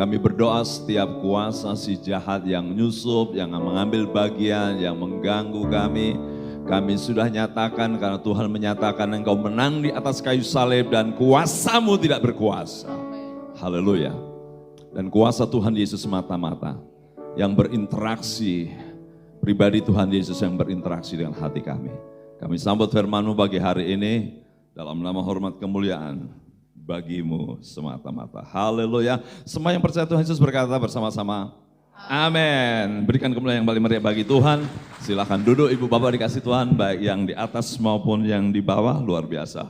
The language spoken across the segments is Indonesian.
Kami berdoa setiap kuasa si jahat yang nyusup, yang mengambil bagian, yang mengganggu kami sudah nyatakan karena Tuhan menyatakan engkau menang di atas kayu salib dan kuasamu tidak berkuasa. Haleluya. Dan kuasa Tuhan Yesus semata-mata yang berinteraksi, pribadi Tuhan Yesus yang berinteraksi dengan hati kami. Kami sambut firman-Mu bagi hari ini dalam nama hormat kemuliaan bagimu semata-mata. Haleluya. Semua yang percaya Tuhan Yesus berkata bersama-sama, amin. Berikan kemuliaan yang paling meriah bagi Tuhan. Silakan duduk Ibu Bapak dikasih Tuhan, baik yang di atas maupun yang di bawah, luar biasa.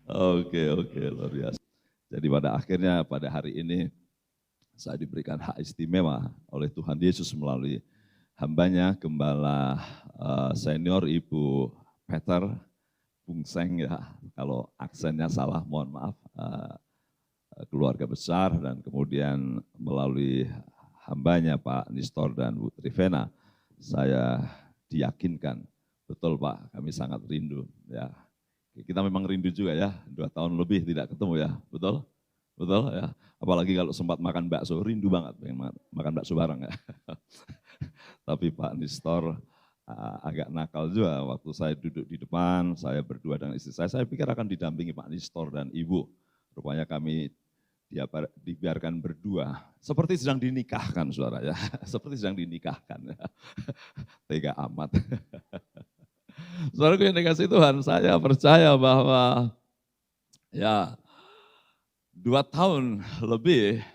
Oke, luar biasa. Jadi pada akhirnya pada hari ini saya diberikan hak istimewa oleh Tuhan Yesus melalui hambanya Gembala senior Ibu Peter Bungseng ya, kalau aksennya salah mohon maaf, keluarga besar, dan kemudian melalui hambanya Pak Nistor dan Bu Trivena, saya diyakinkan, betul Pak, kami sangat rindu ya. Kita memang rindu juga ya, 2 tahun lebih tidak ketemu ya, betul? Betul ya, apalagi kalau sempat makan bakso, rindu banget pengen makan bakso bareng ya. Tapi Pak Nistor agak nakal juga, waktu saya duduk di depan, saya berdua dengan istri saya pikir akan didampingi Pak Nistor dan Ibu. Rupanya kami dibiarkan berdua, seperti sedang dinikahkan saudara ya, seperti sedang dinikahkan ya. Tega amat. Saudaraku yang dikasih Tuhan, saya percaya bahwa ya 2 tahun lebih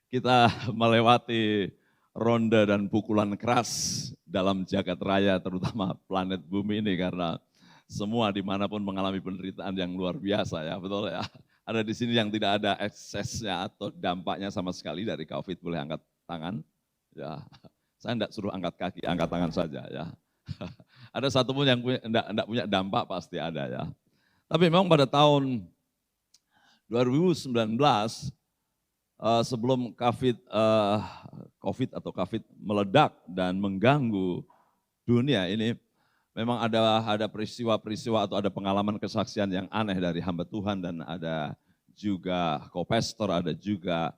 kita melewati ronde dan pukulan keras dalam jagat raya, terutama planet bumi ini, karena semua dimanapun mengalami penderitaan yang luar biasa ya, betul ya. Ada di sini yang tidak ada eksesnya atau dampaknya sama sekali dari COVID, boleh angkat tangan. Ya, saya tidak suruh angkat kaki, angkat tangan saja ya. Ada satu pun yang tidak punya dampak pasti ada ya. Tapi memang pada tahun 2019 sebelum COVID meledak dan mengganggu dunia ini, memang ada peristiwa-peristiwa atau ada pengalaman kesaksian yang aneh dari hamba Tuhan, dan ada juga co-pastor, ada juga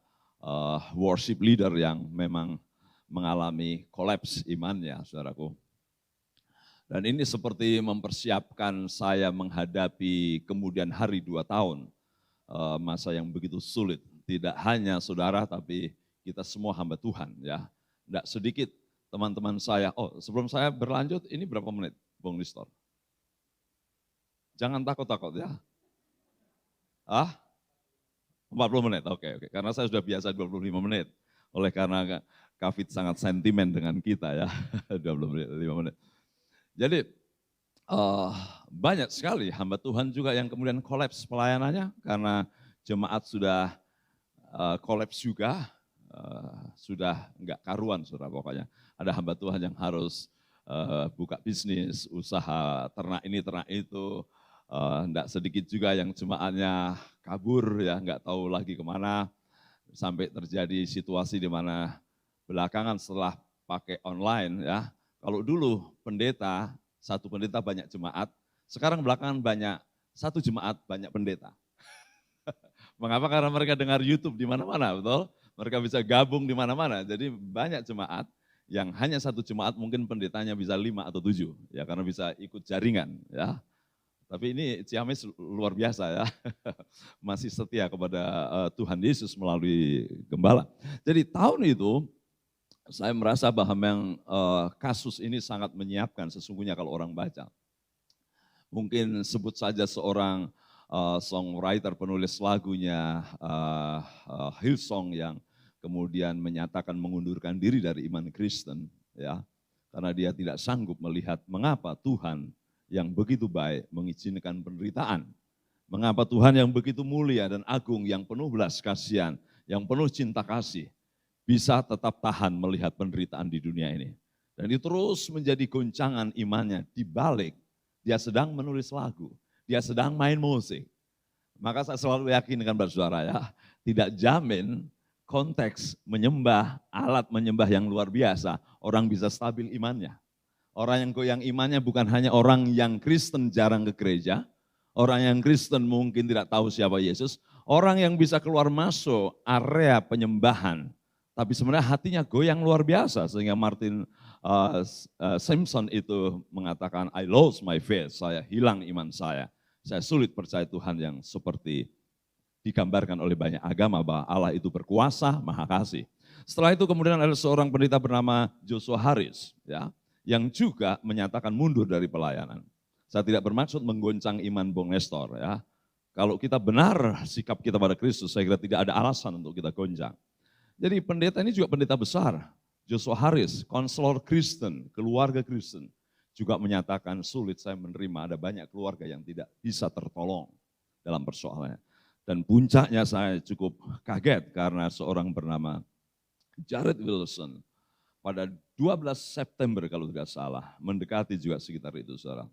worship leader yang memang mengalami kolaps imannya, saudaraku. Dan ini seperti mempersiapkan saya menghadapi kemudian hari 2 tahun, masa yang begitu sulit. Tidak hanya saudara, tapi kita semua hamba Tuhan ya. Tidak sedikit teman-teman saya. Oh, sebelum saya berlanjut, ini berapa menit, Bung Nistor? Jangan takut-takut ya. 40 menit, oke. Karena saya sudah biasa 25 menit. Oleh karena COVID sangat sentimen dengan kita ya, 25 menit. Jadi banyak sekali hamba Tuhan juga yang kemudian kolaps pelayanannya karena jemaat sudah kolaps juga, sudah enggak karuan saudara pokoknya. Ada hamba Tuhan yang harus buka bisnis, usaha ternak ini, ternak itu. Enggak sedikit juga yang jemaatnya kabur ya, enggak tahu lagi kemana. Sampai terjadi situasi di mana belakangan setelah pakai online ya, kalau dulu satu pendeta banyak jemaat, sekarang belakangan satu jemaat banyak pendeta. Mengapa? Karena mereka dengar YouTube di mana-mana, betul? Mereka bisa gabung di mana-mana. Jadi banyak jemaat yang hanya satu jemaat mungkin pendetanya bisa 5 atau 7, ya karena bisa ikut jaringan, ya. Tapi ini Ciamis luar biasa ya, masih setia kepada Tuhan Yesus melalui gembala. Jadi tahun itu saya merasa bahwa memang kasus ini sangat menyiapkan sesungguhnya kalau orang baca. Mungkin sebut saja seorang songwriter, penulis lagunya Hillsong yang kemudian menyatakan mengundurkan diri dari iman Kristen, ya, karena dia tidak sanggup melihat mengapa Tuhan yang begitu baik mengizinkan penderitaan, mengapa Tuhan yang begitu mulia dan agung, yang penuh belas kasihan, yang penuh cinta kasih, bisa tetap tahan melihat penderitaan di dunia ini. Dan itu terus menjadi goncangan imannya, di balik dia sedang menulis lagu, dia sedang main musik. Maka saya selalu yakin dengan saudara ya, tidak jamin konteks menyembah, alat menyembah yang luar biasa, orang bisa stabil imannya. Orang yang goyang imannya bukan hanya orang yang Kristen jarang ke gereja, orang yang Kristen mungkin tidak tahu siapa Yesus, Orang yang bisa keluar masuk area penyembahan, tapi sebenarnya hatinya goyang luar biasa. Sehingga Martin Simpson itu mengatakan, I lost my faith, saya hilang iman saya. Saya sulit percaya Tuhan yang seperti digambarkan oleh banyak agama bahwa Allah itu berkuasa, maha kasih. Setelah itu kemudian ada seorang pendeta bernama Joshua Harris, ya, yang juga menyatakan mundur dari pelayanan. Saya tidak bermaksud menggoncang iman Bung Nestor, ya. Kalau kita benar sikap kita pada Kristus, saya kira tidak ada alasan untuk kita goncang. Jadi pendeta ini juga pendeta besar, Joshua Harris, konselor Kristen, keluarga Kristen, juga menyatakan sulit saya menerima ada banyak keluarga yang tidak bisa tertolong dalam persoalannya. Dan puncaknya saya cukup kaget karena seorang bernama Jared Wilson pada 12 September kalau tidak salah, mendekati juga sekitar itu saudara.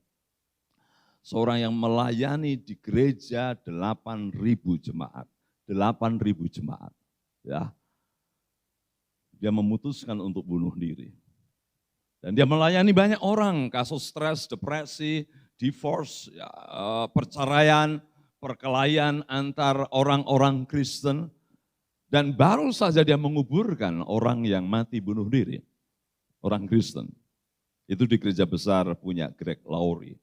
Seorang yang melayani di gereja 8.000 jemaat, 8.000 jemaat, ya. Dia memutuskan untuk bunuh diri. Dan dia melayani banyak orang, kasus stres, depresi, divorce, ya, perceraian, perkelahian antar orang-orang Kristen. Dan baru saja dia menguburkan orang yang mati bunuh diri, orang Kristen. Itu di gereja besar punya Greg Laurie.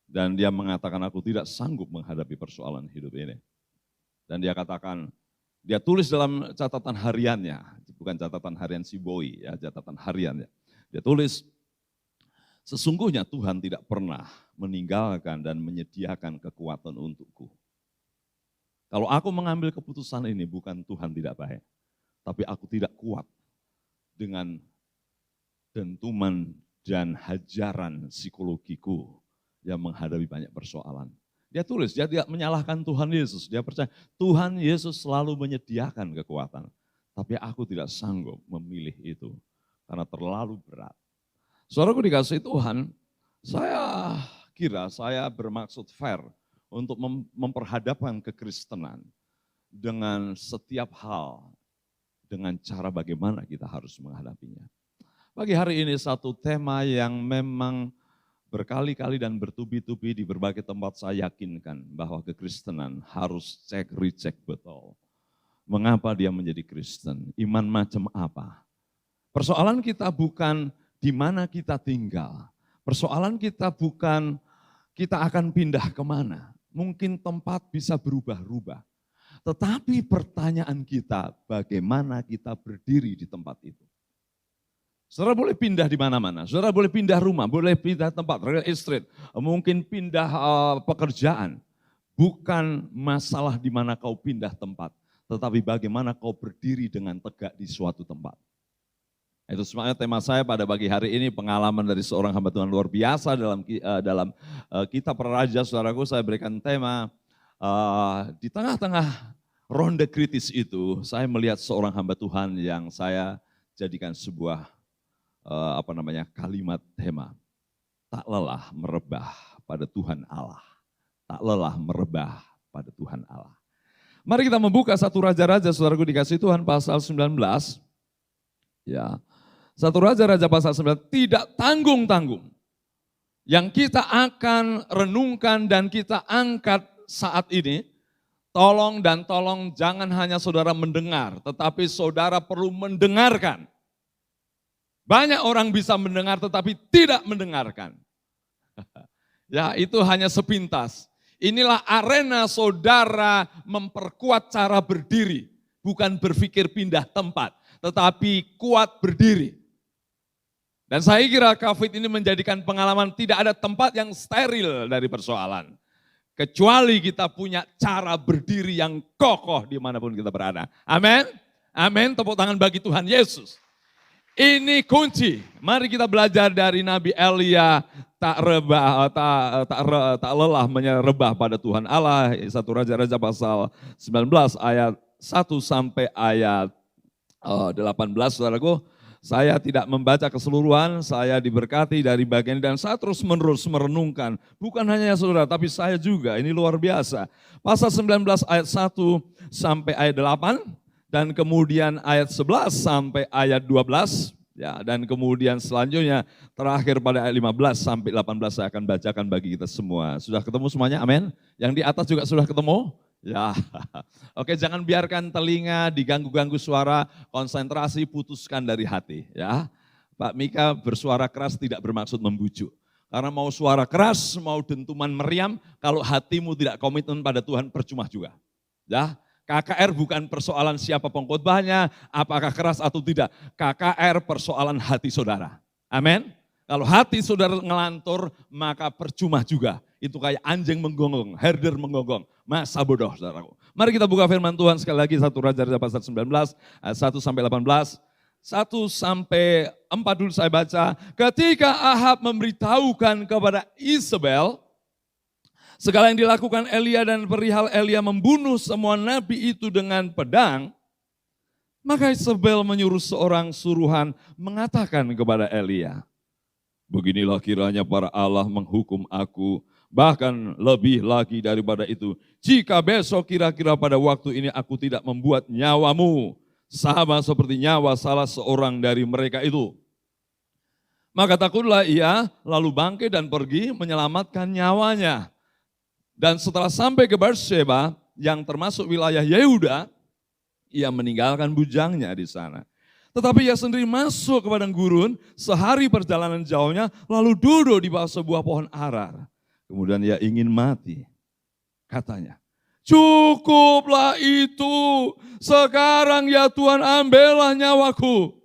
Dan dia mengatakan aku tidak sanggup menghadapi persoalan hidup ini. Dan dia katakan, dia tulis dalam catatan hariannya, bukan catatan harian si Boy, ya, catatan hariannya. Dia tulis, sesungguhnya Tuhan tidak pernah meninggalkan dan menyediakan kekuatan untukku. Kalau aku mengambil keputusan ini bukan Tuhan tidak baik, tapi aku tidak kuat dengan dentuman dan hajaran psikologiku yang menghadapi banyak persoalan. Dia tulis, dia tidak menyalahkan Tuhan Yesus, dia percaya Tuhan Yesus selalu menyediakan kekuatan. Tapi aku tidak sanggup memilih itu, karena terlalu berat. Saudaraku dikasihi Tuhan, saya kira saya bermaksud fair untuk memperhadapkan kekristenan dengan setiap hal, dengan cara bagaimana kita harus menghadapinya. Pagi hari ini satu tema yang memang berkali-kali dan bertubi-tubi di berbagai tempat saya yakinkan bahwa kekristenan harus cek recheck betul. Mengapa dia menjadi Kristen? Iman macam apa? Persoalan kita bukan di mana kita tinggal. Persoalan kita bukan kita akan pindah kemana. Mungkin tempat bisa berubah-ubah. Tetapi pertanyaan kita bagaimana kita berdiri di tempat itu. Saudara boleh pindah di mana-mana, saudara boleh pindah rumah, boleh pindah tempat, real estate, mungkin pindah pekerjaan. Bukan masalah di mana kau pindah tempat, tetapi bagaimana kau berdiri dengan tegak di suatu tempat. Itu sebenarnya tema saya pada pagi hari ini, pengalaman dari seorang hamba Tuhan luar biasa dalam kitab Raja, saudaraku. Saya berikan tema, di tengah-tengah ronde kritis itu, saya melihat seorang hamba Tuhan yang saya jadikan sebuah kalimat tema, tak lelah merebah pada Tuhan Allah. Tak lelah merebah pada Tuhan Allah. Mari kita membuka 1 Raja-Raja, saudaraku dikasih Tuhan, pasal 19. Ya, 1 Raja-Raja pasal 19, tidak tanggung-tanggung. Yang kita akan renungkan dan kita angkat saat ini, tolong jangan hanya saudara mendengar, tetapi saudara perlu mendengarkan. Banyak orang bisa mendengar tetapi tidak mendengarkan. Ya, itu hanya sepintas. Inilah arena saudara memperkuat cara berdiri. Bukan berpikir pindah tempat, tetapi kuat berdiri. Dan saya kira COVID ini menjadikan pengalaman tidak ada tempat yang steril dari persoalan. Kecuali kita punya cara berdiri yang kokoh dimanapun kita berada. Amin. Amin, tepuk tangan bagi Tuhan Yesus. Ini kunci. Mari kita belajar dari Nabi Elia, tak lelah menyembah pada Tuhan Allah. 1 Raja-Raja pasal 19 ayat 1 sampai ayat 18, saudaraku. Saya tidak membaca keseluruhan, saya diberkati dari bagian dan saya terus menerus merenungkan. Bukan hanya saudara, tapi saya juga, ini luar biasa. Pasal 19 ayat 1 sampai ayat 8. Dan kemudian ayat 11 sampai ayat 12, ya, dan kemudian selanjutnya terakhir pada ayat 15 sampai 18 saya akan bacakan bagi kita semua. Sudah ketemu semuanya? Amin. Yang di atas juga sudah ketemu? Ya, oke, jangan biarkan telinga diganggu-ganggu suara, konsentrasi putuskan dari hati ya. Pak Mika bersuara keras tidak bermaksud membujuk. Karena mau suara keras, mau dentuman meriam, kalau hatimu tidak komitmen pada Tuhan percuma juga. Ya, KKR bukan persoalan siapa pengkhotbahnya, apakah keras atau tidak. KKR persoalan hati saudara. Amin. Kalau hati saudara ngelantur, maka percuma juga. Itu kayak anjing menggonggong, herder menggonggong. Masa bodoh, saudaraku. Mari kita buka firman Tuhan sekali lagi, 1 Raja-Raja pasal 19, ayat 1 sampai 18. 1 sampai 4 dulu saya baca. Ketika Ahab memberitahukan kepada Isabel, segala yang dilakukan Elia dan perihal Elia membunuh semua nabi itu dengan pedang, maka Isabel menyuruh seorang suruhan mengatakan kepada Elia, beginilah kiranya para Allah menghukum aku, bahkan lebih lagi daripada itu. Jika besok kira-kira pada waktu ini aku tidak membuat nyawamu sama seperti nyawa salah seorang dari mereka itu. Maka takutlah ia, lalu bangkit dan pergi menyelamatkan nyawanya. Dan setelah sampai ke Beersheba, yang termasuk wilayah Yehuda, ia meninggalkan bujangnya di sana. Tetapi ia sendiri masuk ke padang gurun, sehari perjalanan jauhnya, lalu duduk di bawah sebuah pohon arar. Kemudian ia ingin mati. Katanya, cukuplah itu, sekarang ya Tuhan ambillah nyawaku.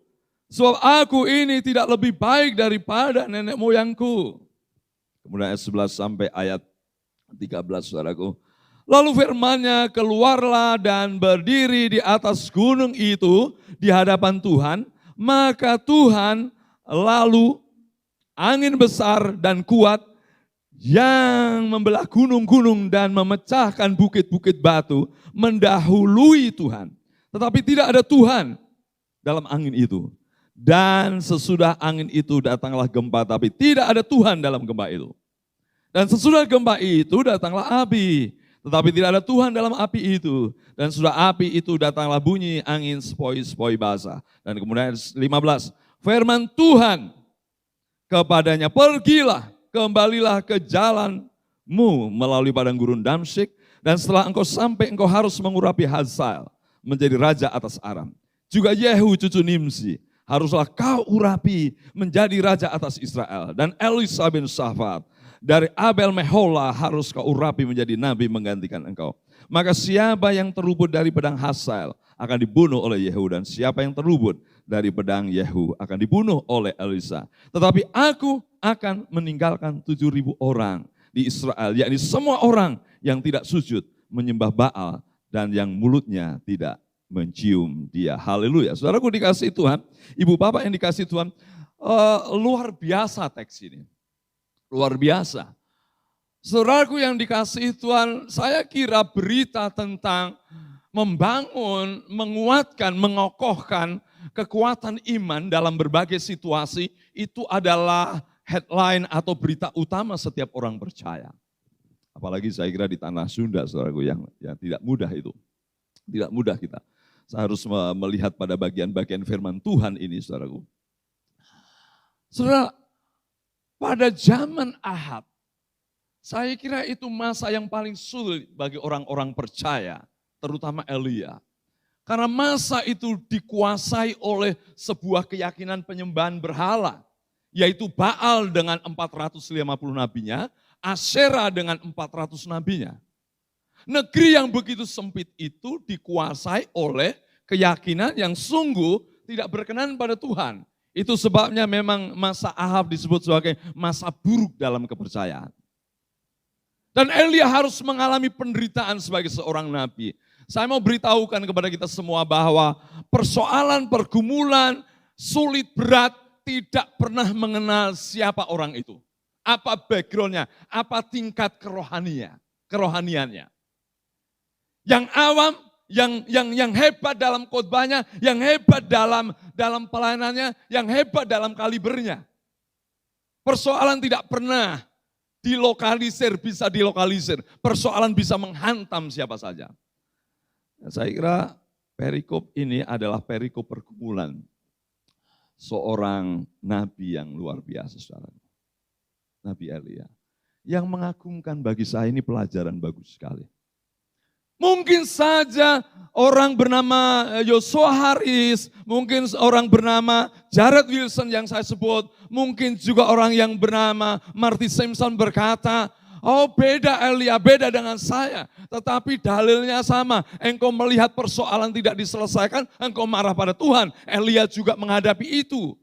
Sebab aku ini tidak lebih baik daripada nenek moyangku. Kemudian ayat 11 sampai ayat 13, saudaraku. Lalu firman-Nya, keluarlah dan berdiri di atas gunung itu di hadapan Tuhan. Maka Tuhan lalu angin besar dan kuat yang membelah gunung-gunung dan memecahkan bukit-bukit batu mendahului Tuhan. Tetapi tidak ada Tuhan dalam angin itu. Dan sesudah angin itu datanglah gempa, tapi tidak ada Tuhan dalam gempa itu. Dan sesudah gempa itu datanglah api. Tetapi tidak ada Tuhan dalam api itu. Dan sudah api itu datanglah bunyi angin sepoi-sepoi basah. Dan kemudian 15, firman Tuhan kepadanya, pergilah, kembalilah ke jalanmu melalui padang gurun Damsyik. Dan setelah engkau sampai, engkau harus mengurapi Hazael menjadi raja atas Aram. Juga Yehu cucu Nimsi haruslah kau urapi menjadi raja atas Israel. Dan Elisa bin Shafat dari Abel Meholah harus kau urapi menjadi nabi menggantikan engkau. Maka siapa yang terluput dari pedang Hazael akan dibunuh oleh Yehu, dan siapa yang terluput dari pedang Yehu akan dibunuh oleh Elisa. Tetapi aku akan meninggalkan 7.000 orang di Israel, yakni semua orang yang tidak sujud menyembah Baal dan yang mulutnya tidak mencium dia. Haleluya. Saudaraku dikasih Tuhan, ibu bapak yang dikasih Tuhan, luar biasa teks ini. Luar biasa. Saudaraku yang dikasihi Tuhan, saya kira berita tentang membangun, menguatkan, mengokohkan kekuatan iman dalam berbagai situasi itu adalah headline atau berita utama setiap orang percaya. Apalagi saya kira di tanah Sunda, saudaraku, yang tidak mudah itu. Tidak mudah kita. Saya harus melihat pada bagian-bagian firman Tuhan ini, saudaraku. Saudara, pada zaman Ahab, saya kira itu masa yang paling sulit bagi orang-orang percaya, terutama Elia. Karena masa itu dikuasai oleh sebuah keyakinan penyembahan berhala, yaitu Baal dengan 450 nabinya, Asyera dengan 400 nabinya. Negeri yang begitu sempit itu dikuasai oleh keyakinan yang sungguh tidak berkenan pada Tuhan. Itu sebabnya memang masa Ahab disebut sebagai masa buruk dalam kepercayaan. Dan Elia harus mengalami penderitaan sebagai seorang nabi. Saya mau beritahukan kepada kita semua bahwa persoalan, pergumulan, sulit, berat tidak pernah mengenal siapa orang itu. Apa backgroundnya, apa tingkat kerohaniannya. Yang awam, yang hebat dalam khotbahnya, yang hebat dalam pelayanannya, yang hebat dalam kalibernya. Persoalan tidak pernah bisa dilokalisir. Persoalan bisa menghantam siapa saja. Saya kira perikop ini adalah perikop pergumulan seorang nabi yang luar biasa, saudara. Nabi Elia. Yang mengagumkan bagi saya ini pelajaran bagus sekali. Mungkin saja orang bernama Joshua Harris, mungkin orang bernama Jared Wilson yang saya sebut, mungkin juga orang yang bernama Marty Simpson berkata, oh beda Elia, beda dengan saya. Tetapi dalilnya sama, engkau melihat persoalan tidak diselesaikan, engkau marah pada Tuhan. Elia juga menghadapi itu.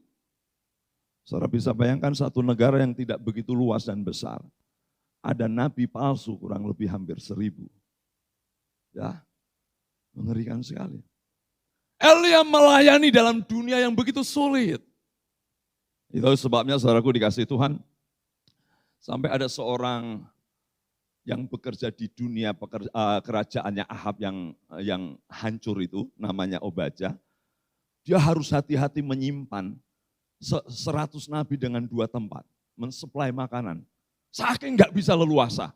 Saudara bisa bayangkan satu negara yang tidak begitu luas dan besar. Ada nabi palsu kurang lebih hampir 1.000. Ya, mengerikan sekali. Elia melayani dalam dunia yang begitu sulit. Itu sebabnya saudaraku dikasih Tuhan, sampai ada seorang yang bekerja di dunia kerajaannya Ahab yang hancur itu, namanya Obadya. Dia harus hati-hati menyimpan 100 nabi dengan 2 tempat, mensuplai makanan. Saking nggak bisa leluasa.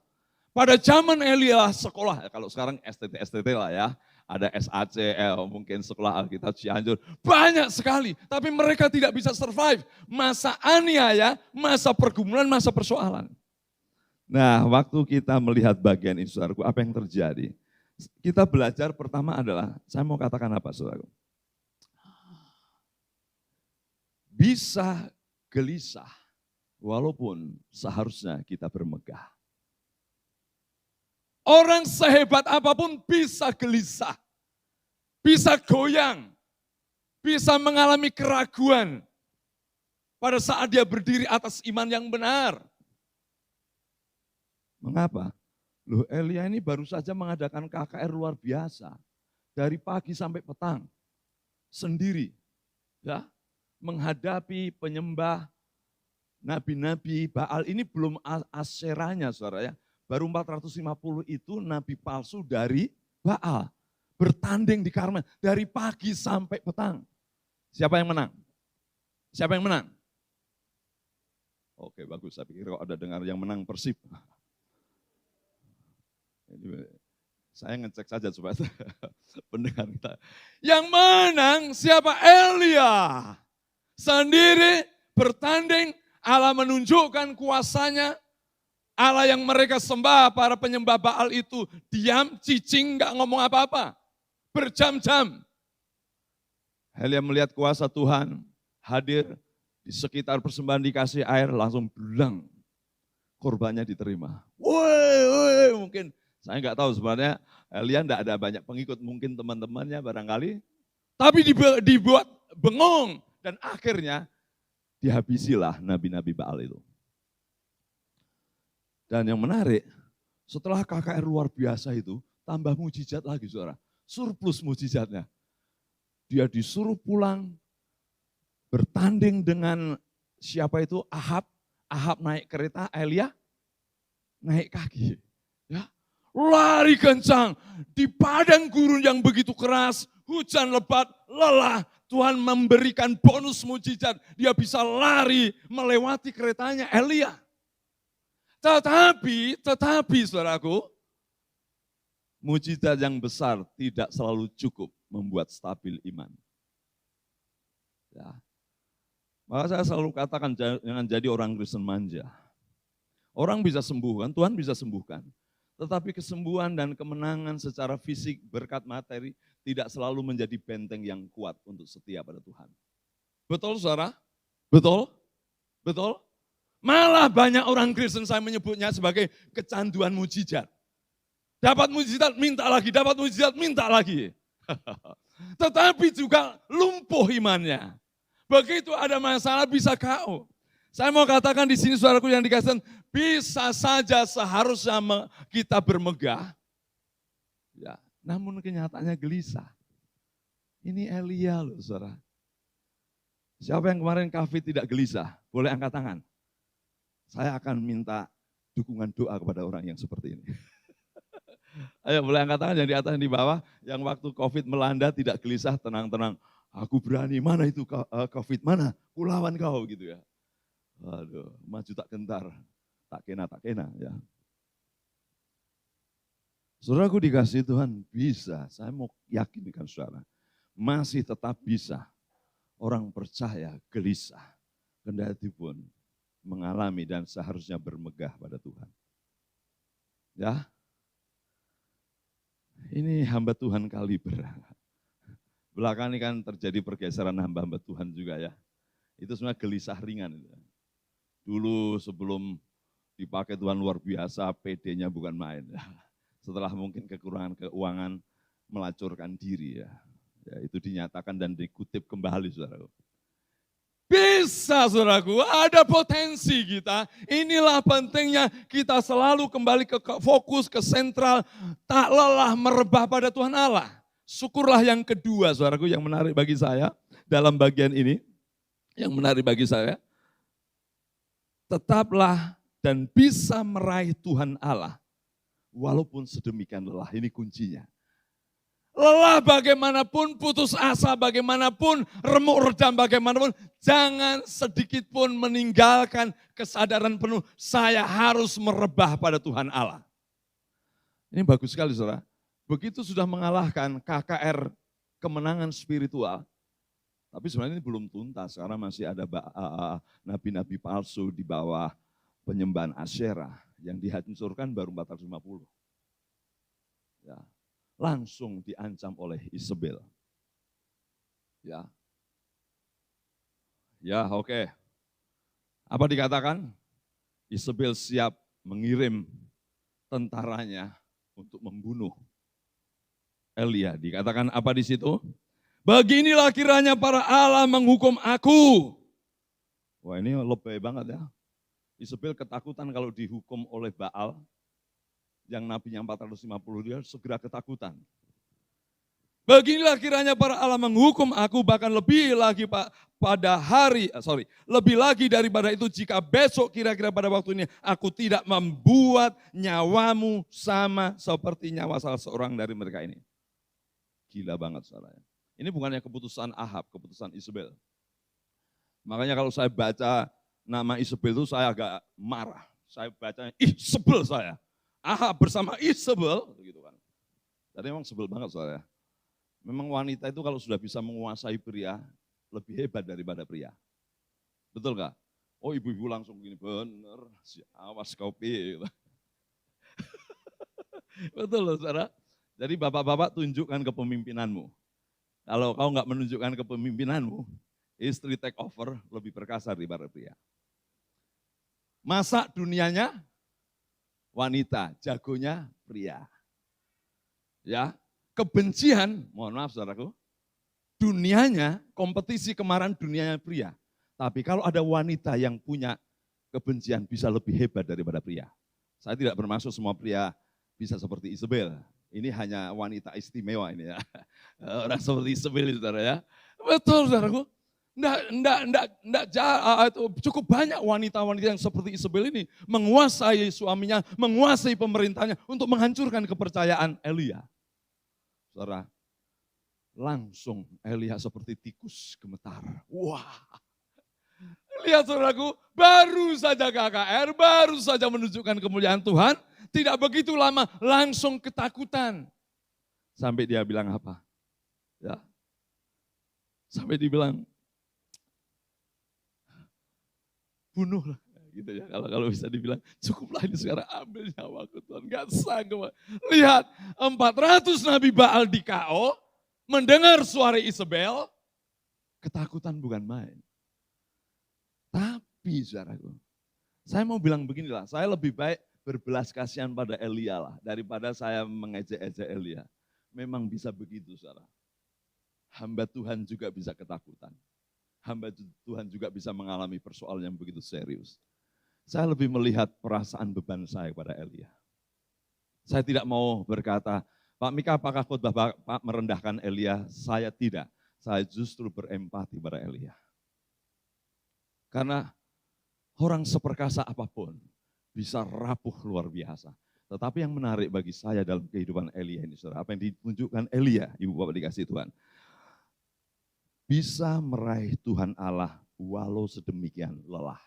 Pada zaman Elia sekolah, kalau sekarang STT lah ya, ada SACL, mungkin sekolah Alkitab Cianjur, banyak sekali. Tapi mereka tidak bisa survive masa aniaya, masa pergumulan, masa persoalan. Nah, waktu kita melihat bagian ini, saudaraku, apa yang terjadi? Kita belajar pertama adalah, saya mau katakan apa, saudaraku? Bisa gelisah, walaupun seharusnya kita bermegah. Orang sehebat apapun bisa gelisah, bisa goyang, bisa mengalami keraguan pada saat dia berdiri atas iman yang benar. Mengapa? Loh, Elia ini baru saja mengadakan KKR luar biasa, dari pagi sampai petang, sendiri, ya, menghadapi penyembah nabi-nabi Baal. Ini belum Aseranya, saudara ya. Baru 450 itu nabi palsu dari Baal. Bertanding di Karmel dari pagi sampai petang. Siapa yang menang? Siapa yang menang? Oke, bagus. Saya pikir kalau ada dengar yang menang Persib. Saya ngecek saja supaya pendengar kita. Yang menang siapa? Elia. Sendiri bertanding, Allah menunjukkan kuasanya. Allah yang mereka sembah, para penyembah Baal itu diam, cicing, gak ngomong apa-apa. Berjam-jam. Elia melihat kuasa Tuhan hadir di sekitar persembahan, dikasih air, langsung belang. Korbannya diterima. Woi, mungkin saya nggak tahu sebenarnya Elia enggak ada banyak pengikut, mungkin teman-temannya barangkali. Tapi dibuat bengong dan akhirnya dihabisilah nabi-nabi Baal itu. Dan yang menarik, setelah KKR luar biasa itu, tambah mujizat lagi saudara. Surplus mujizatnya. Dia disuruh pulang, bertanding dengan siapa itu? Ahab. Ahab naik kereta, Elia naik kaki. Ya, lari kencang di padang gurun yang begitu keras, hujan lebat, lelah. Tuhan memberikan bonus mujizat. Dia bisa lari melewati keretanya Elia. Tetapi saudaraku, mujizat yang besar tidak selalu cukup membuat stabil iman. Ya. Maka saya selalu katakan jangan jadi orang Kristen manja. Orang bisa sembuhkan, Tuhan bisa sembuhkan. Tetapi kesembuhan dan kemenangan secara fisik berkat materi tidak selalu menjadi benteng yang kuat untuk setia pada Tuhan. Betul saudara? Betul? Betul? Malah banyak orang Kristen saya menyebutnya sebagai kecanduan mujizat. Dapat mujizat, minta lagi, dapat mujizat, minta lagi. Tetapi juga lumpuh imannya. Begitu ada masalah bisa KO. Saya mau katakan di sini saudaraku yang dikasih, bisa saja seharusnya kita bermegah. Ya, namun kenyataannya gelisah. Ini Elia loh saudara. Siapa yang kemarin COVID tidak gelisah? Boleh angkat tangan. Saya akan minta dukungan doa kepada orang yang seperti ini. Ayo boleh angkat tangan yang di atas dan di bawah, yang waktu COVID melanda tidak gelisah, tenang-tenang. Aku berani, mana itu COVID, mana? Kulawan kau gitu ya. Waduh, maju tak gentar, tak kena ya. Saudaraku dikasih Tuhan bisa, saya mau yakinkan saudara, masih tetap bisa orang percaya gelisah, kendati pun mengalami dan seharusnya bermegah pada Tuhan. Ya. Ini hamba Tuhan kaliber. Belakang ini kan terjadi pergeseran hamba-hamba Tuhan juga ya. Itu sebenarnya gelisah ringan. Dulu sebelum dipakai Tuhan luar biasa, PD-nya bukan main. Setelah mungkin kekurangan keuangan, melacurkan diri ya. Ya itu dinyatakan dan dikutip kembali saudaraku. Bisa saudaraku, ada potensi kita. Inilah pentingnya kita selalu kembali ke fokus, ke sentral. Tak lelah merebah pada Tuhan Allah. Syukurlah yang kedua saudaraku yang menarik bagi saya dalam bagian ini. Yang menarik bagi saya. Tetaplah dan bisa meraih Tuhan Allah. Walaupun sedemikian lelah, ini kuncinya. Lelah bagaimanapun, putus asa bagaimanapun, remuk redam bagaimanapun, jangan sedikit pun meninggalkan kesadaran penuh, saya harus merebah pada Tuhan Allah. Ini bagus sekali saudara. Begitu sudah mengalahkan KKR kemenangan spiritual, tapi sebenarnya ini belum tuntas, karena masih ada nabi-nabi palsu di bawah penyembahan Asyerah yang dihancurkan baru 450. Ya. Langsung diancam oleh Isabel. Ya. Ya, oke. Apa dikatakan? Isabel siap mengirim tentaranya untuk membunuh Elia. Dikatakan apa di situ? Beginilah kiranya para Allah menghukum aku. Wah, ini lebay banget ya. Isabel ketakutan kalau dihukum oleh Baal. Yang nabinya 450 dia segera ketakutan. Beginilah kiranya para Allah menghukum aku, bahkan lebih lagi lebih lagi daripada itu jika besok kira-kira pada waktu ini aku tidak membuat nyawamu sama seperti nyawa salah seorang dari mereka ini. Gila banget saudara. Ini bukannya keputusan Ahab, keputusan Isabel. Makanya kalau saya baca nama Isabel itu saya agak marah. Saya bacanya, sebel saya. Ahab bersama Isabel, gitu kan. Jadi memang sebel banget soalnya. Memang wanita itu kalau sudah bisa menguasai pria, lebih hebat daripada pria. Betul gak? Oh ibu-ibu langsung gini, bener, awas kau pi. Betul loh saudara. Jadi bapak-bapak tunjukkan kepemimpinanmu. Kalau kau nggak menunjukkan kepemimpinanmu, istri take over lebih perkasa daripada pria. Masa dunianya wanita, jagonya pria. Ya, kebencian, mohon maaf saudaraku, dunianya, kompetisi kemarahan dunianya pria. Tapi kalau ada wanita yang punya kebencian bisa lebih hebat daripada pria. Saya tidak bermaksud semua pria bisa seperti Isabel. Ini hanya wanita istimewa ini ya. Orang seperti Isabel saudara ya. Betul saudaraku. Cukup banyak wanita-wanita yang seperti Isabel ini menguasai suaminya, menguasai pemerintahnya untuk menghancurkan kepercayaan Elia. Saudara, langsung Elia seperti tikus gemetar. Wah, lihat saudaraku, baru saja KKR, baru saja menunjukkan kemuliaan Tuhan, tidak begitu lama langsung ketakutan. Sampai dia bilang apa? Ya, sampai dibilang, bunuhlah gitu ya. Kalau bisa dibilang cukuplah ini sekarang ambil nyawaku Tuhan, gak sanggup. Lihat 400 nabi Baal di KO mendengar suara Isabel, ketakutan bukan main. Tapi saudaraku, saya mau bilang beginilah, saya lebih baik berbelas kasihan pada Elia lah daripada saya mengejek-ejek Elia. Memang bisa begitu saudara. Hamba Tuhan juga bisa ketakutan. Hamba Tuhan juga bisa mengalami persoalan yang begitu serius. Saya lebih melihat perasaan beban saya kepada Elia. Saya tidak mau berkata, Pak Mika apakah khotbah Pak merendahkan Elia? Saya tidak. Saya justru berempati pada Elia. Karena orang seperkasa apapun bisa rapuh luar biasa. Tetapi yang menarik bagi saya dalam kehidupan Elia ini, saudara, apa yang ditunjukkan Elia, Ibu Bapak dikasih Tuhan. Bisa meraih Tuhan Allah walau sedemikian lelah.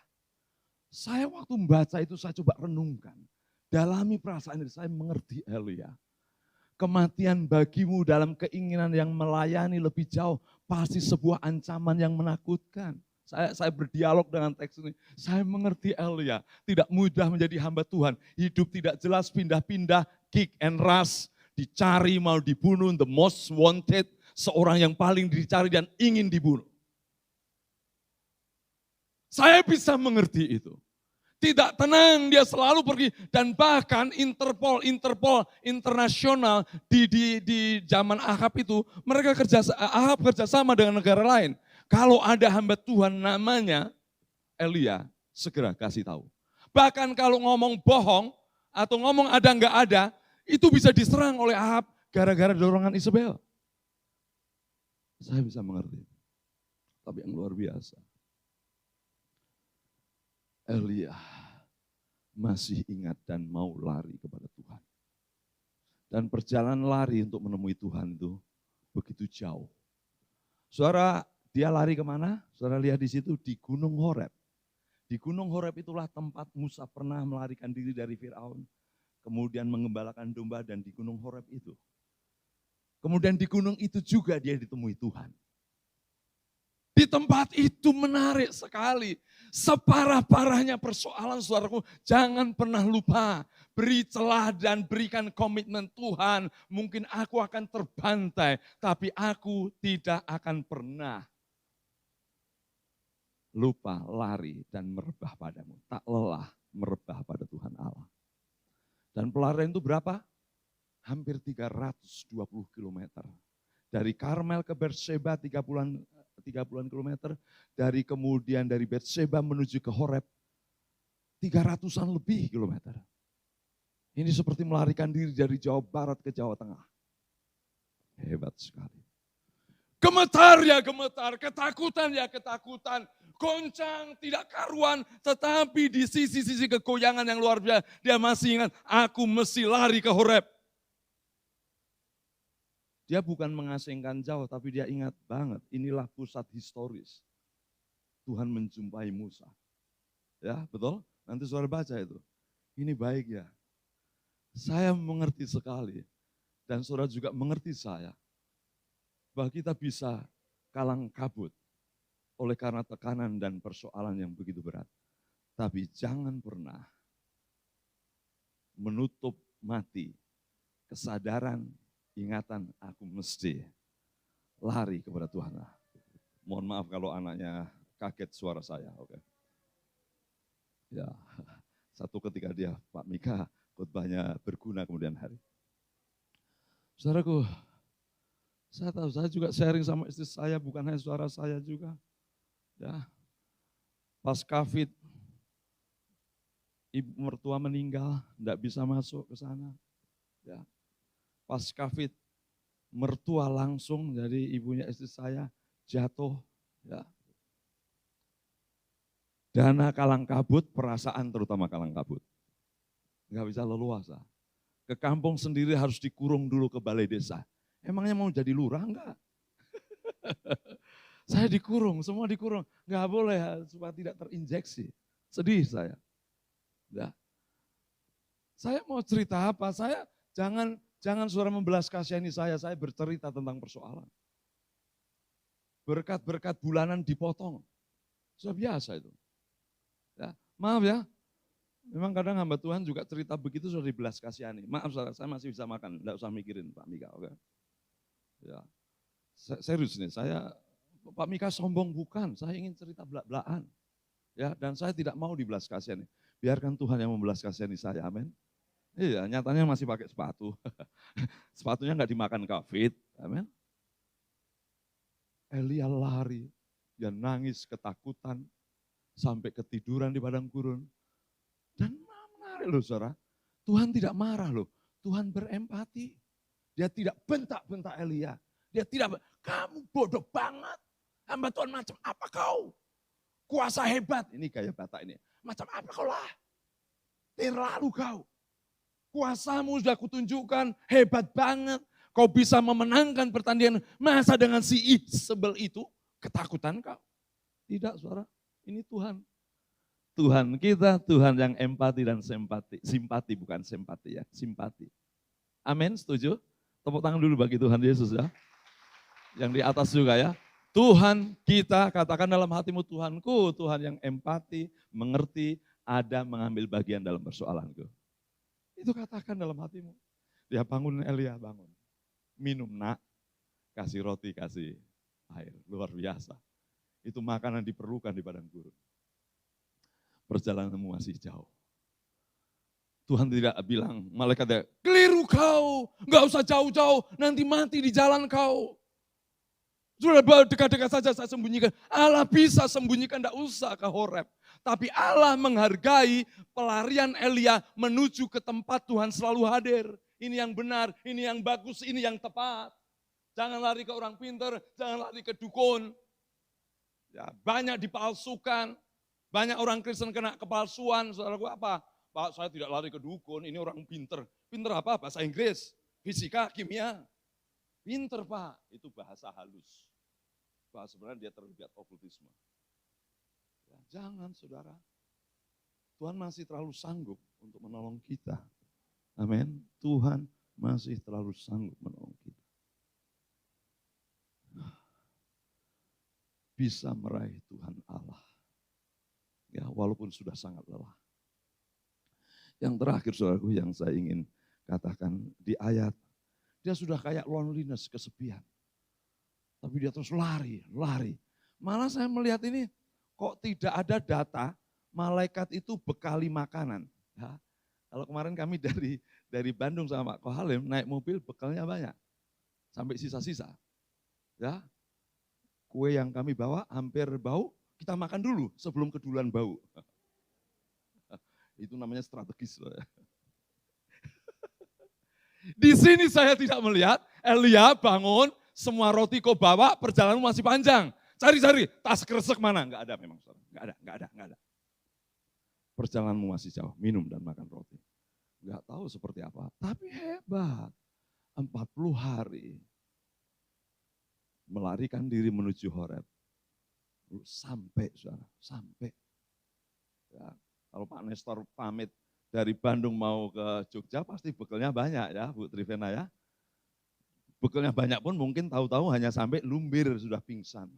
Saya waktu membaca itu saya coba renungkan. Dalami perasaan ini, saya mengerti Elia. Kematian bagimu dalam keinginan yang melayani lebih jauh pasti sebuah ancaman yang menakutkan. Saya berdialog dengan teks ini, saya mengerti Elia. Tidak mudah menjadi hamba Tuhan, hidup tidak jelas, pindah-pindah, kick and rush. dicari, mau dibunuh, the most wanted, seorang yang paling dicari dan ingin dibunuh. Saya bisa mengerti itu. Tidak tenang, dia selalu pergi. Dan bahkan Interpol internasional di zaman Ahab itu, Ahab kerjasama dengan negara lain. Kalau ada hamba Tuhan namanya Elia, segera kasih tahu. Bahkan kalau ngomong bohong atau ngomong ada nggak ada, itu bisa diserang oleh Ahab gara-gara dorongan Isabel. Saya bisa mengerti. Tapi yang luar biasa, Elia masih ingat dan mau lari kepada Tuhan. Dan perjalanan lari untuk menemui Tuhan itu begitu jauh. Saudara, dia lari kemana? Saudara lihat di situ, di Gunung Horeb. Di Gunung Horeb itulah tempat Musa pernah melarikan diri dari Firaun, kemudian mengembalakan domba, dan di Gunung Horeb itu. Kemudian di gunung itu juga dia ditemui Tuhan. Di tempat itu menarik sekali. Separah-parahnya persoalan, saudaraku, jangan pernah lupa. Beri celah dan berikan komitmen Tuhan. Mungkin aku akan terbantai, tapi aku tidak akan pernah lupa lari dan merebah padamu. Tak lelah merebah pada Tuhan Allah. Dan pelarian itu berapa? Hampir 320 kilometer. Dari Karmel ke Berseba 30-an kilometer. Kemudian dari Berseba menuju ke Horeb 300-an lebih kilometer. Ini seperti melarikan diri dari Jawa Barat ke Jawa Tengah. Hebat sekali. Gemetar ya gemetar, ketakutan ya ketakutan. Goncang, tidak karuan, tetapi di sisi-sisi kegoyangan yang luar biasa, dia masih ingat, aku mesti lari ke Horeb. Dia bukan mengasingkan jauh, tapi dia ingat banget, inilah pusat historis. Tuhan menjumpai Musa. Ya, betul? Nanti saudara baca itu. Ini baik ya. Saya mengerti sekali, dan saudara juga mengerti saya, bahwa kita bisa kalang kabut oleh karena tekanan dan persoalan yang begitu berat. Tapi jangan pernah menutup mati kesadaran, ingatan, aku mesti lari kepada Tuhan. Mohon maaf kalau anaknya kaget suara saya. Oke. Ya, satu ketika dia, Pak Mika, khotbahnya berguna kemudian hari. Saudaraku, saya tahu, saya juga sharing sama istri saya, bukan hanya suara saya juga. Ya, pas COVID, ibu mertua meninggal, tidak bisa masuk ke sana. Ya, pas COVID, mertua langsung, jadi ibunya istri saya jatuh. Ya. Dana kalang kabut, perasaan terutama kalang kabut. Nggak bisa leluasa. Ke kampung sendiri harus dikurung dulu ke balai desa. Emangnya mau jadi lurah enggak? Saya dikurung, semua dikurung. Enggak boleh supaya tidak terinjeksi. Sedih saya. Ya. Saya mau cerita apa? Saya jangan saudara membelas kasihani saya bercerita tentang persoalan. Berkat-berkat bulanan dipotong. Sudah biasa itu. Ya, maaf ya. Memang kadang hamba Tuhan juga cerita begitu sudah dibelas kasihani. Maaf saudara, saya masih bisa makan, enggak usah mikirin Pak Mika, oke. Ya. Serius nih, Pak Mika sombong bukan, saya ingin cerita belak-belakan. Ya, dan saya tidak mau dibelas kasihani. Biarkan Tuhan yang membelas kasihani saya, amin. Iya, nyatanya masih pakai sepatu. Sepatunya enggak dimakan COVID, amin. Elia lari, dia nangis ketakutan, sampai ketiduran di padang gurun. Dan menarik loh saudara, Tuhan tidak marah loh, Tuhan berempati. Dia tidak bentak-bentak Elia. Dia tidak, kamu bodoh banget, hamba Tuhan macam apa kau? Kuasa hebat, ini gaya Batak ini. Macam apa kau lah? Terlalu kau. Kuasamu sudah kutunjukkan, hebat banget. Kau bisa memenangkan pertandingan, masa dengan si Isabel itu ketakutan kau? Tidak saudara, ini Tuhan. Tuhan kita, Tuhan yang empati dan simpati bukan simpati ya, simpati. Amin, setuju? Tepuk tangan dulu bagi Tuhan Yesus ya. Yang di atas juga ya. Tuhan kita, katakan dalam hatimu Tuhanku, Tuhan yang empati, mengerti, ada mengambil bagian dalam persoalanku. Itu katakan dalam hatimu. Dia bangun, Elia bangun. Minum nak, kasih roti, kasih air. Luar biasa. Itu makanan diperlukan di padang gurun. Perjalananmu masih jauh. Tuhan tidak bilang, malaikatnya, keliru kau, nggak usah jauh-jauh, nanti mati di jalan kau. Sudah dekat-dekat saja saya sembunyikan. Allah bisa sembunyikan, tidak usah ke Horeb. Tapi Allah menghargai pelarian Elia menuju ke tempat Tuhan selalu hadir. Ini yang benar, ini yang bagus, ini yang tepat. Jangan lari ke orang pintar, jangan lari ke dukun. Ya, banyak dipalsukan, banyak orang Kristen kena kepalsuan. Saudaraku apa? Pak, saya tidak lari ke dukun, ini orang pintar. Pintar apa? Bahasa Inggris, fisika, kimia. Pintar Pak, itu bahasa halus. Bahasa sebenarnya dia terlibat okultisme. Ya, jangan saudara, Tuhan masih terlalu sanggup untuk menolong kita. Amin. Tuhan masih terlalu sanggup menolong kita. Bisa meraih Tuhan Allah. Ya, walaupun sudah sangat lelah. Yang terakhir saudaraku yang saya ingin katakan di ayat, dia sudah kayak loneliness, kesepian. Tapi dia terus lari. Malah saya melihat ini kok tidak ada data malaikat itu bekali makanan. Ya, kalau kemarin kami dari Bandung sama Pak Kohalim naik mobil bekalnya banyak. Sampai sisa-sisa. Ya, kue yang kami bawa hampir bau, kita makan dulu sebelum keduluan bau. Itu namanya strategis. Di sini saya tidak melihat Elia bangun, semua roti kau bawa, perjalanan masih panjang. Cari-cari, tas kresek mana? Enggak ada memang. Enggak ada. Perjalananmu masih jauh, minum dan makan roti. Enggak tahu seperti apa, tapi hebat. 40 hari melarikan diri menuju Horeb. Sampai, saudara, sampai. Ya, kalau Pak Nestor pamit dari Bandung mau ke Jogja pasti bekalnya banyak ya Bu Trivena ya. Bekalnya banyak pun mungkin tahu-tahu hanya sampai Lumbir sudah pingsan.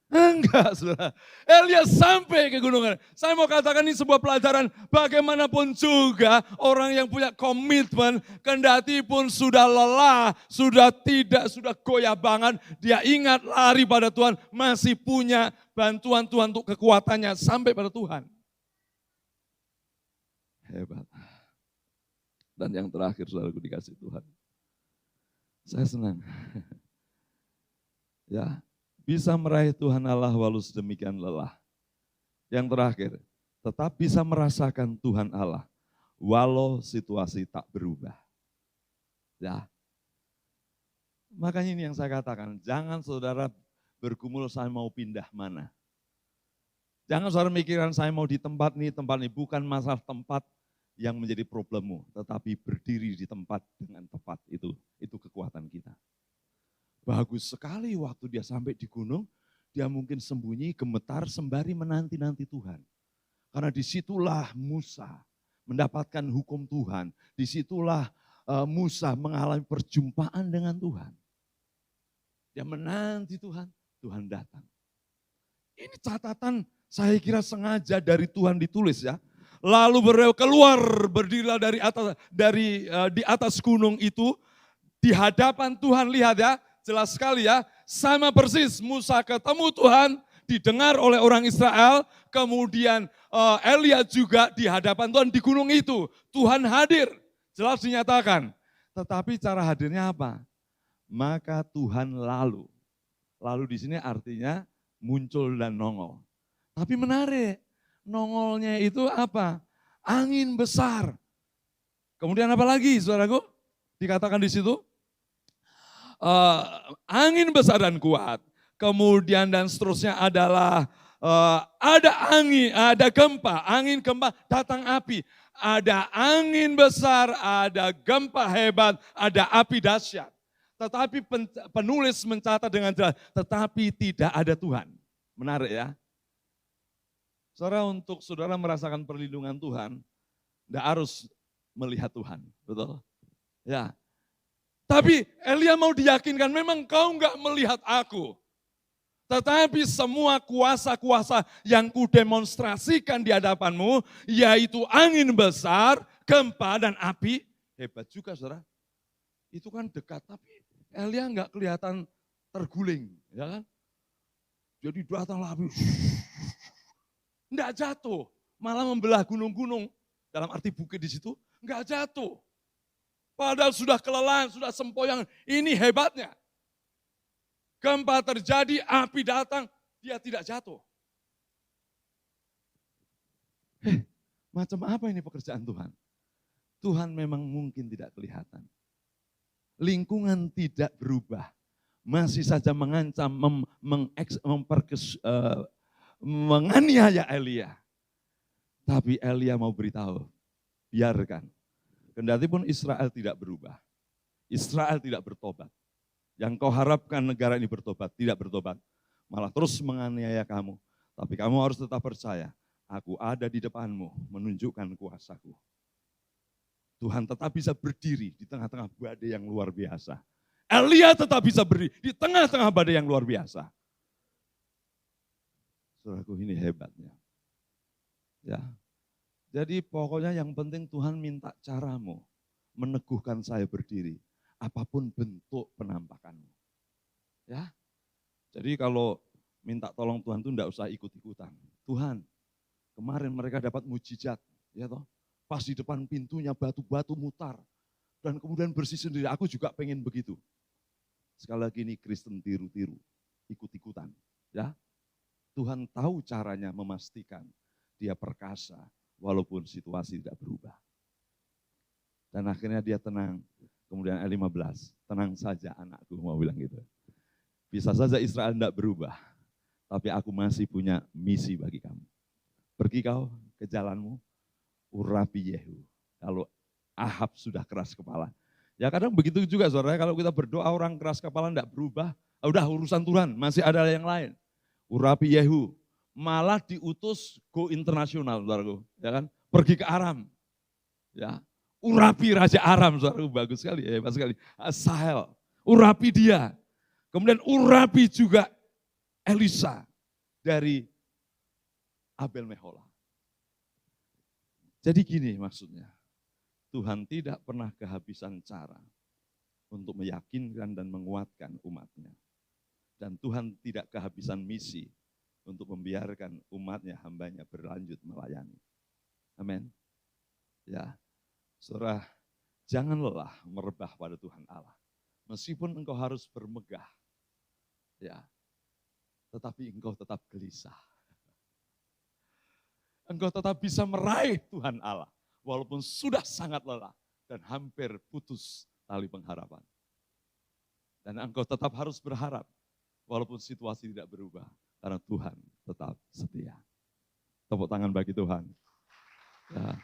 Enggak, saudara. Elia sampai ke gunungan. Saya mau katakan ini sebuah pelajaran. Bagaimanapun juga orang yang punya komitmen, kendati pun sudah lelah, sudah goyah banget, dia ingat lari pada Tuhan, masih punya bantuan Tuhan untuk kekuatannya sampai pada Tuhan. Hebat. Dan yang terakhir, saudaraku dikasih Tuhan. Saya senang. Ya, bisa meraih Tuhan Allah walau sedemikian lelah. Yang terakhir, tetap bisa merasakan Tuhan Allah walau situasi tak berubah. Ya. Makanya ini yang saya katakan, jangan saudara bergumul saya mau pindah mana. Jangan saudara mikiran saya mau di tempat ini, bukan masalah tempat yang menjadi problemmu, tetapi berdiri di tempat dengan tepat itu kekuatan kita. Bagus sekali waktu dia sampai di gunung, dia mungkin sembunyi, gemetar, sembari menanti-nanti Tuhan. Karena disitulah Musa mendapatkan hukum Tuhan, disitulah Musa mengalami perjumpaan dengan Tuhan. Dia menanti Tuhan, Tuhan datang. Ini catatan saya kira sengaja dari Tuhan ditulis ya. Lalu keluar berdirilah di atas gunung itu di hadapan Tuhan, lihat ya, jelas sekali ya, sama persis Musa ketemu Tuhan, didengar oleh orang Israel, kemudian Elia juga di hadapan Tuhan di gunung itu, Tuhan hadir, jelas dinyatakan. Tetapi cara hadirnya apa? Maka Tuhan lalu di sini artinya muncul dan nongol. Tapi menarik. Nongolnya itu apa? Angin besar. Kemudian apa lagi, saudaraku? Dikatakan di situ. Angin besar dan kuat. Kemudian dan seterusnya adalah ada angin, ada gempa. Angin, gempa, datang api. Ada angin besar, ada gempa hebat, ada api dahsyat. Tetapi penulis mencatat dengan jelas, tetapi tidak ada Tuhan. Menarik ya. Saudara, untuk saudara merasakan perlindungan Tuhan, tidak harus melihat Tuhan, betul? Ya. Tapi Elia mau diyakinkan, memang kau enggak melihat aku. Tetapi semua kuasa-kuasa yang kudemonstrasikan di hadapanmu, yaitu angin besar, gempa dan api, hebat juga saudara. Itu kan dekat, tapi Elia nggak kelihatan terguling, ya kan? Jadi datanglah api, nggak jatuh, malah membelah gunung-gunung. Dalam arti bukit di situ, nggak jatuh. Padahal sudah kelelahan, sudah sempoyang. Ini hebatnya. Gempa terjadi, api datang, dia tidak jatuh. Macam apa ini pekerjaan Tuhan? Tuhan memang mungkin tidak kelihatan. Lingkungan tidak berubah. Masih saja mengancam, menganiaya Elia. Tapi Elia mau beritahu, biarkan. Kendati pun Israel tidak berubah. Israel tidak bertobat. Yang kau harapkan negara ini bertobat, tidak bertobat. Malah terus menganiaya kamu. Tapi kamu harus tetap percaya, aku ada di depanmu menunjukkan kuasaku. Tuhan tetap bisa berdiri di tengah-tengah badai yang luar biasa. Elia tetap bisa berdiri di tengah-tengah badai yang luar biasa. Saudaraku, ini hebatnya. Ya. Jadi pokoknya yang penting Tuhan minta caramu meneguhkan saya berdiri. Apapun bentuk penampakanmu. Ya. Jadi kalau minta tolong Tuhan itu enggak usah ikut-ikutan. Tuhan, kemarin mereka dapat mujizat, ya toh. Pas di depan pintunya batu-batu mutar. Dan kemudian bersih sendiri, aku juga pengen begitu. Sekali lagi ini Kristen tiru-tiru, ikut-ikutan. Ya, Tuhan tahu caranya memastikan dia perkasa walaupun situasi tidak berubah. Dan akhirnya dia tenang. Kemudian ayat 15, tenang saja anakku, mau bilang gitu. Bisa saja Israel tidak berubah, tapi aku masih punya misi bagi kamu. Pergi kau ke jalanmu, urapi Yehu. Kalau Ahab sudah keras kepala. Ya kadang begitu juga saudara, kalau kita berdoa orang keras kepala tidak berubah, udah urusan Tuhan, masih ada yang lain. Urapi Yehu, malah diutus go internasional saudaraku, ya kan? Pergi ke Aram. Ya, urapi Raja Aram saudaraku, bagus sekali, hebat sekali. Sahel, urapi dia. Kemudian urapi juga Elisa dari Abel Mehola. Jadi gini maksudnya, Tuhan tidak pernah kehabisan cara untuk meyakinkan dan menguatkan umatnya. Dan Tuhan tidak kehabisan misi untuk membiarkan umatnya, hambanya berlanjut melayani. Amin. Ya, saudara, jangan lelah merebah pada Tuhan Allah. Meskipun engkau harus bermegah, ya, tetapi engkau tetap gelisah. Engkau tetap bisa meraih Tuhan Allah, walaupun sudah sangat lelah dan hampir putus tali pengharapan. Dan engkau tetap harus berharap, walaupun situasi tidak berubah, karena Tuhan tetap setia. Tepuk tangan bagi Tuhan. Ya.